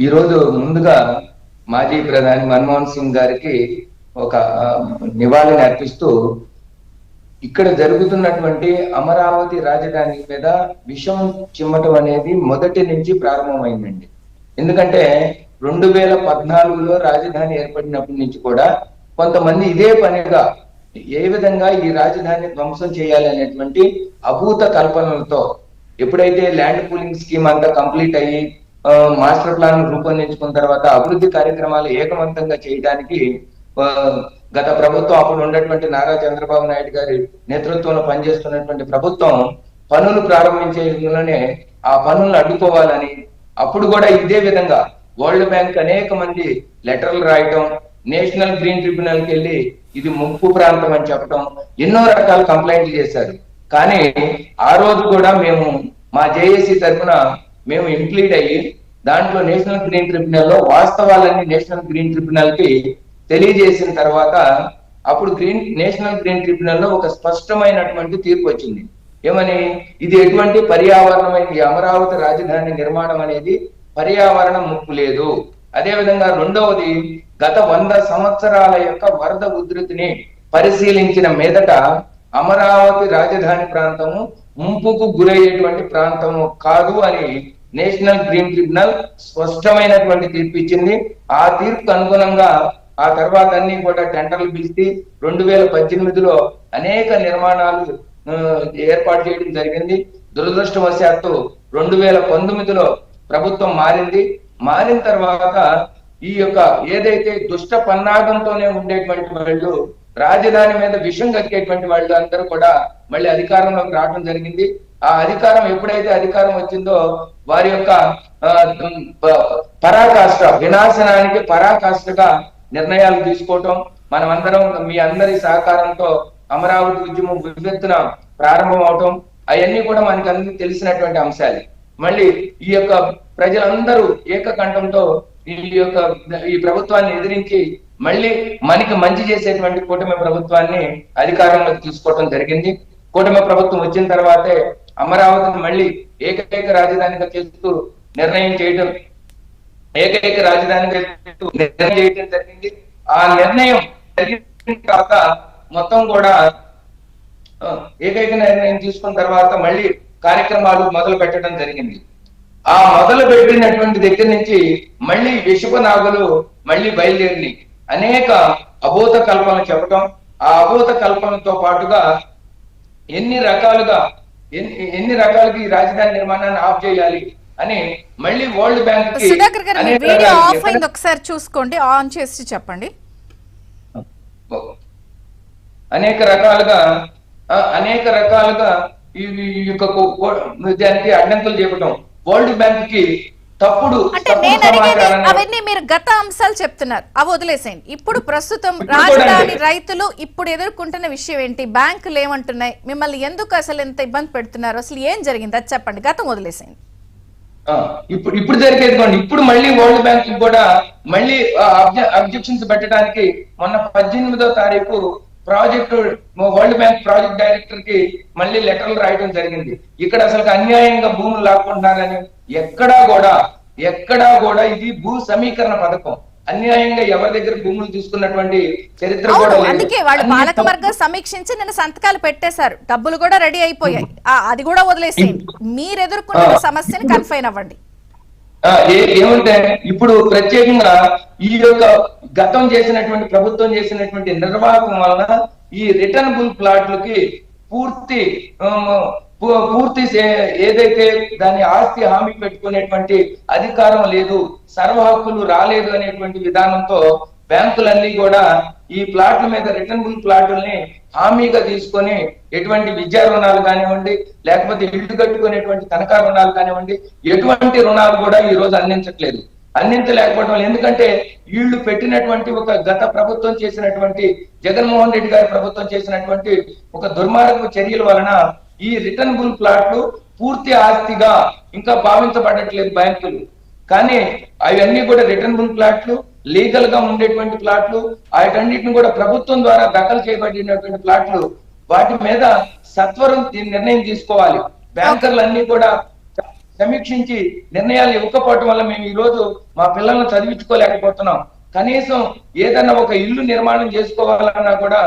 ఈరోజు ముందుగా మాజీ ప్రధాని మన్మోహన్ సింగ్ గారికి ఒక నివాళిని అర్పిస్తూ ఇక్కడ జరుగుతున్నటువంటి అమరావతి రాజధాని మీద విషం చిమ్మటం అనేది మొదటి నుంచి ప్రారంభమైందండి. ఎందుకంటే 2014లో రాజధాని ఏర్పడినప్పటి నుంచి కూడా కొంతమంది ఇదే పనిగా ఏ విధంగా ఈ రాజధాని ధ్వంసం చేయాలి అనేటువంటి అభూత కల్పనలతో ఎప్పుడైతే ల్యాండ్ పూలింగ్ స్కీమ్ అంతా కంప్లీట్ అయ్యి మాస్టర్ ప్లాన్ రూపొందించుకున్న తర్వాత అభివృద్ధి కార్యక్రమాలు ఏకవంతంగా చేయడానికి గత ప్రభుత్వం అప్పుడు ఉన్నటువంటి నారా చంద్రబాబు నాయుడు గారి నేతృత్వంలో పనిచేస్తున్నటువంటి ప్రభుత్వం పనులు ప్రారంభించేలోనే ఆ పనులను అడ్డుకోవాలని అప్పుడు కూడా ఇదే విధంగా వరల్డ్ బ్యాంక్ అనేక మంది లెటర్లు రాయటం, నేషనల్ గ్రీన్ ట్రిబ్యునల్ కి వెళ్ళి ఇది ముంపు ప్రాంతం అని చెప్పడం, ఎన్నో రకాల కంప్లైంట్లు చేశారు. కానీ ఆ రోజు కూడా మేము మా జేఏసీ తరఫున మేము ఇంప్లీడ్ అయ్యి దాంట్లో నేషనల్ గ్రీన్ ట్రిబ్యునల్ లో వాస్తవాలన్నీ నేషనల్ గ్రీన్ ట్రిబ్యునల్ కి తెలియజేసిన తర్వాత అప్పుడు నేషనల్ గ్రీన్ ట్రిబ్యునల్ లో ఒక స్పష్టమైనటువంటి తీర్పు వచ్చింది. ఏమని? ఇది ఎటువంటి పర్యావరణమైన అమరావతి రాజధాని నిర్మాణం అనేది పర్యావరణ ముప్పు లేదు. అదే విధంగా రెండవది, గత 100 సంవత్సరాల యొక్క వరద ఉధృతిని పరిశీలించిన మీదట అమరావతి రాజధాని ప్రాంతము ముంపుకు గురయ్యేటువంటి ప్రాంతము కాదు అని నేషనల్ గ్రీన్ ట్రిబ్యునల్ స్పష్టమైనటువంటి తీర్పు ఇచ్చింది. ఆ తీర్పుకు అనుగుణంగా ఆ తర్వాత అన్ని కూడా టెండర్లు పిలిచి 2018లో అనేక నిర్మాణాలు ఏర్పాటు చేయడం జరిగింది. దురదృష్టవశాత్తు 2019లో ప్రభుత్వం మారిన తర్వాత ఈ యొక్క ఏదైతే దుష్ట పన్నాగంతోనే ఉండేటువంటి వాళ్ళు, రాజధాని మీద విషం కక్కేటువంటి వాళ్ళు అందరూ కూడా మళ్ళీ అధికారంలోకి రావడం జరిగింది. ఆ అధికారం ఎప్పుడైతే అధికారం వచ్చిందో వారి యొక్క పరాకాష్ట, వినాశనానికి పరాకాష్ఠగా నిర్ణయాలు తీసుకోవటం, మనమందరం మీ అందరి సహకారంతో అమరావతి ఉద్యమం వివెత్తున ప్రారంభం అవటం, అవన్నీ కూడా మనకి అందరికీ తెలిసినటువంటి అంశాలు. మళ్ళీ ఈ యొక్క ప్రజలందరూ ఏకకంఠంతో ఈ ప్రభుత్వాన్ని ఎదిరించి మళ్ళీ మనకి మంచి చేసేటువంటి కూటమి ప్రభుత్వాన్ని అధికారంలోకి తీసుకోవటం జరిగింది. కూటమి ప్రభుత్వం వచ్చిన తర్వాతే అమరావతిని మళ్ళీ ఏకైక రాజధానిగా చేస్తూ నిర్ణయం చేయడం జరిగింది. ఆ నిర్ణయం జరిగిన తర్వాత మొత్తం కూడా ఏకైక నిర్ణయం తీసుకున్న తర్వాత మళ్ళీ కార్యక్రమాలు మొదలు పెట్టడం జరిగింది. ఆ మొదలు పెట్టినటువంటి దగ్గర నుంచి మళ్ళీ విషప నాగులు మళ్ళీ బయలుదేరి అనేక అభూత కల్పనలు చెప్పడం, ఆ అభూత కల్పనతో పాటుగా ఎన్ని రకాలుగా ఈ రాజధాని నిర్మాణాన్ని ఆఫ్ చేయాలి అని మళ్ళీ వరల్డ్ బ్యాంక్ ఒకసారి చూసుకోండి, ఆన్ చేసి చెప్పండి. అనేక రకాలుగా ఈ యొక్క దానికి అడ్డంకులు చెప్పడం, వరల్డ్ బ్యాంక్ కి తప్పుడు అవన్నీ మీరు గత అంశాలు చెప్తున్నారు, అవి వదిలేసేయండి. ఇప్పుడు ప్రస్తుతం రాజధాని రైతులు ఇప్పుడు ఎదుర్కొంటున్న విషయం ఏంటి? బ్యాంకులు ఏమంటున్నాయి? మిమ్మల్ని ఎందుకు అసలు ఎంత ఇబ్బంది పెడుతున్నారు? అసలు ఏం జరిగింది అది చెప్పండి. గతం వదిలేసేయండి. ఇప్పుడు జరిగేది ఇప్పుడు మళ్ళీ వరల్డ్ బ్యాంక్ కూడా మళ్ళీ అబ్జెక్షన్స్ పెట్టడానికి మొన్న 18వ తారీఖు వరల్డ్ బ్యాంక్ ప్రాజెక్ట్ డైరెక్టర్ కి మళ్ళీ లెటర్లు రాయడం జరిగింది. ఇక్కడ అసలు అన్యాయంగా భూములు లాక్కుంటున్నారని ఎక్కడా కూడా ఇది భూ సమీకరణ పథకం. అన్యాయంగా ఎవరి దగ్గర భూములు తీసుకున్నటువంటి చరిత్ర కూడా లేదు. అందుకే వాళ్ళు పాలకవర్గం సమీక్షించి నిన్న సంతకాలు పెట్టేశారు, డబ్బులు కూడా రెడీ అయిపోయాయి. అది కూడా వదిలేసేయండి, మీరు ఎదుర్కొన్న సమస్యని కన్ఫైన్ అవ్వండి. ఏమంటే ఇప్పుడు ప్రత్యేకంగా ఈ యొక్క ప్రభుత్వం చేసినటువంటి నిర్వాహకం వలన ఈ రిటర్నబుల్ ప్లాట్లకి పూర్తి ఏదైతే దాని ఆస్తి హామీ పెట్టుకునేటువంటి అధికారం లేదు, సర్వ హక్కులు రాలేదు అనేటువంటి విధానంతో బ్యాంకులన్నీ కూడా ఈ ప్లాట్ల మీద రిటర్నబుల్ ప్లాట్లని హామీగా తీసుకొని ఎటువంటి విద్యా రుణాలు కానివ్వండి, లేకపోతే ఇల్లు కట్టుకునేటువంటి తనఖా రుణాలు కానివ్వండి, ఎటువంటి రుణాలు కూడా ఈ రోజు అందించలేకపోవడం. ఎందుకంటే వీళ్ళు పెట్టినటువంటి ఒక గత ప్రభుత్వం చేసినటువంటి జగన్మోహన్ రెడ్డి గారి ప్రభుత్వం చేసినటువంటి ఒక దుర్మార్గపు చర్యల వలన ఈ రిటర్నబుల్ ప్లాట్లు పూర్తి ఆస్తిగా ఇంకా భావించబడట్లేదు బ్యాంకులు. కానీ అవన్నీ కూడా రిటర్నబుల్ ప్లాట్లు, లీగల్ గా ఉండేటువంటి ప్లాట్లు, వాటన్నిటిని కూడా ప్రభుత్వం ద్వారా దాఖలు చేయబడినటువంటి ప్లాట్లు, వాటి మీద సత్వరం నిర్ణయం తీసుకోవాలి. బ్యాంకర్లు అన్ని కూడా సమీక్షించి నిర్ణయాలు ఇవ్వకపోవటం వల్ల మేము ఈ రోజు మా పిల్లల్ని చదివించుకోలేకపోతున్నాం. కనీసం ఏదన్నా ఒక ఇల్లు నిర్మాణం చేసుకోవాలన్నా కూడా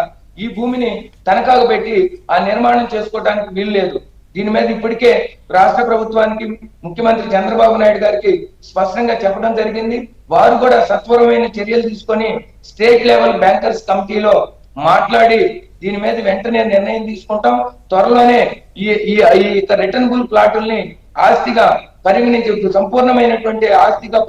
ఈ భూమిని తనఖాకు పెట్టి ఆ నిర్మాణం చేసుకోవడానికి వీలు లేదు. దీని మీద ఇప్పటికే రాష్ట్ర ప్రభుత్వానికి ముఖ్యమంత్రి చంద్రబాబు నాయుడు గారికి స్పష్టంగా చెప్పడం జరిగింది. వారు కూడా సత్వరమైన చర్యలు తీసుకొని స్టేట్ లెవెల్ బ్యాంకర్స్ కమిటీలో మాట్లాడి దీని మీద వెంటనే నిర్ణయం తీసుకుంటాం. త్వరలోనే ఈ రిటర్నబుల్ ప్లాటుల్ని ఆస్తిగా పరిగణించి సంపూర్ణమైనటువంటి ఆస్తిగా